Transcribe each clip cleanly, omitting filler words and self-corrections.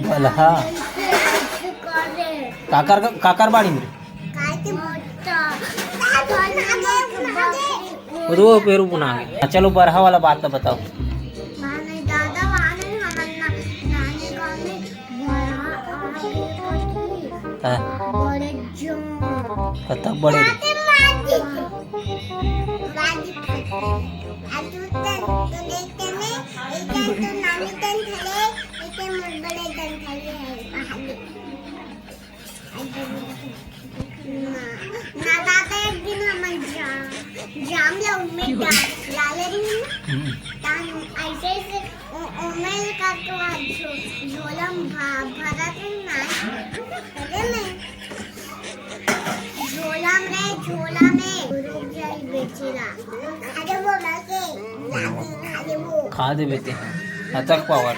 भलहा काकर बाड़ी में वो पेरू पुना गए। चलो बरहा वाला बात तो बताओ। तब बड़े जाम लाले ऐसे उमेल का तो झोला भरा ना झोला में बेचेला अरे वो लगे खा दे बेटे अतक पावर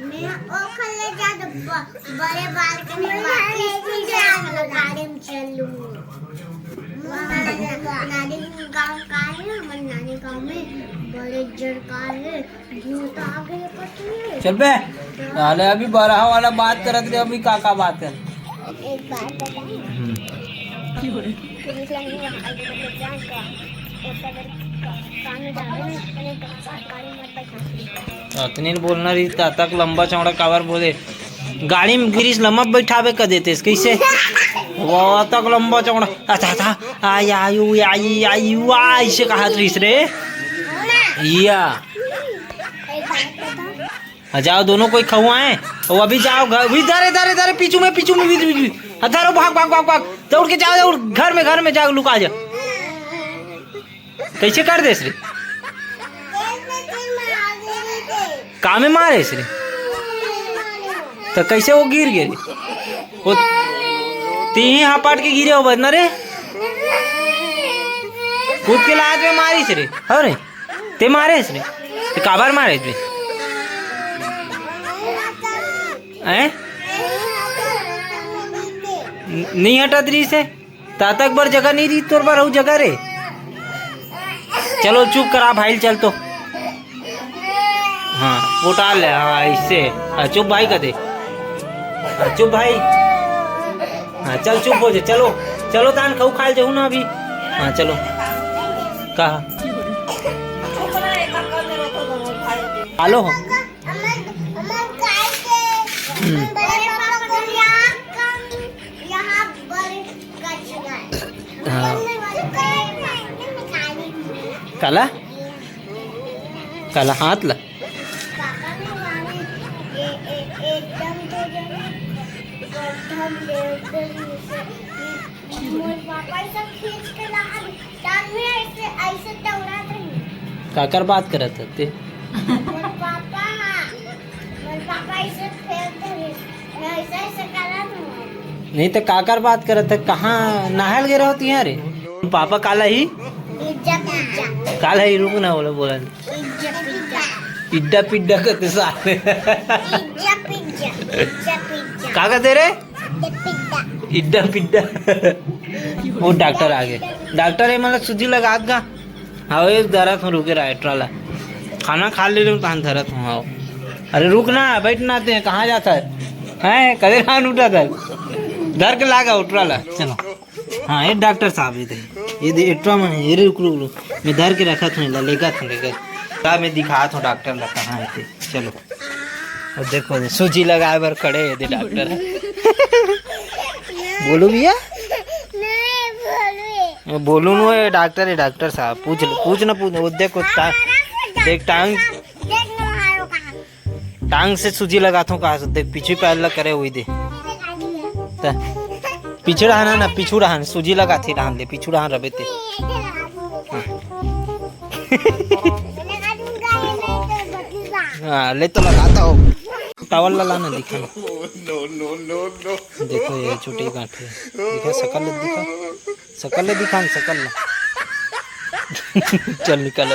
मैं ओ खले जा बड़े बाल के गाड़ी में चलूं। नानी गांव का है, हमारे नानी गांव में बड़े जड़का है, भूत आ गए पति। चल बे अरे अभी बरहा वाला बात करत रे, अभी काका बात कर। एक बात बताएं अतनी बोलना रही तक लंबा चौड़ा कावर बोले गाड़ी में गिरीश लम्बा बैठावे कर देते कैसे वो तक लंबा चौड़ा अच्छा था आई आयु आई आयु ऐसे कहा रहीस रे या जाओ दोनों कोई खवाए वो अभी जाओ घर भी दारे दारे दारे पीछू में हथारो भाग भाग भाग भाग दौड़ के जाओ घर में जाओ लुका जा कैसे कर दे रे काम में मारे रे तो कैसे वो गिर गए वो तीन हाथ पाट के गिरे हो बदना रे कूद के लाज में मारी रे अरे ते मारे रे ते काबर मारे रे हैं नहीं हटा दी से तातक बर जगह नहीं दी तोर बार जगह रे चलो चुप करा भाई चल तो हाँ वो टाल ले हाँ इससे चुप भाई का दे चुप भाई हाँ चल चुप हो जा चलो चलो तान खाऊ खा जाऊ ना अभी हाँ चलो कहा हेलो काला काला हाथ ला काकर बात करत ते नहीं तो काकर बात करत है कहाँ नहाल गे रहो तिहां रे पापा काला ही काला ही रुक ना बोला पिड्डा पिड्डा करते साले का कहते रे इड्डा पिड्डा वो डॉक्टर आ गए डॉक्टर है मतलब सूजी लगा का हाँ ये दर्द में रुके रहा है ट्राला खाना खा ले रहे कहाँ दर्द हूँ हाँ अरे रुकना बैठना आते हैं कहाँ जाता है हैं कदे खान उठा था धर के लागा उठवाला चलो हाँ ये डॉक्टर साहब ये एट्रा में ये रुक मैं धर के रखा था लेगा मैं दिखा था डॉक्टर लगा हाँ थे चलो और देखो सूजी लगाए बार खड़े है डॉक्टर बोलो भैया बोलू नो ये डॉक्टर है डॉक्टर साहब पूछ ना वो देखो देख टांग से सूजी लगाता हूँ कहा देख पीछे पैर लग करे हुई दे पीछे रहना ना पीछू रहन सूजी लगा थी रहन दे पीछू रहन रबे ते हाँ ले तो लगाता हो टावल लाना दिखा देखो ये छोटी गांठ है दिखा सकल दिखा चल निकल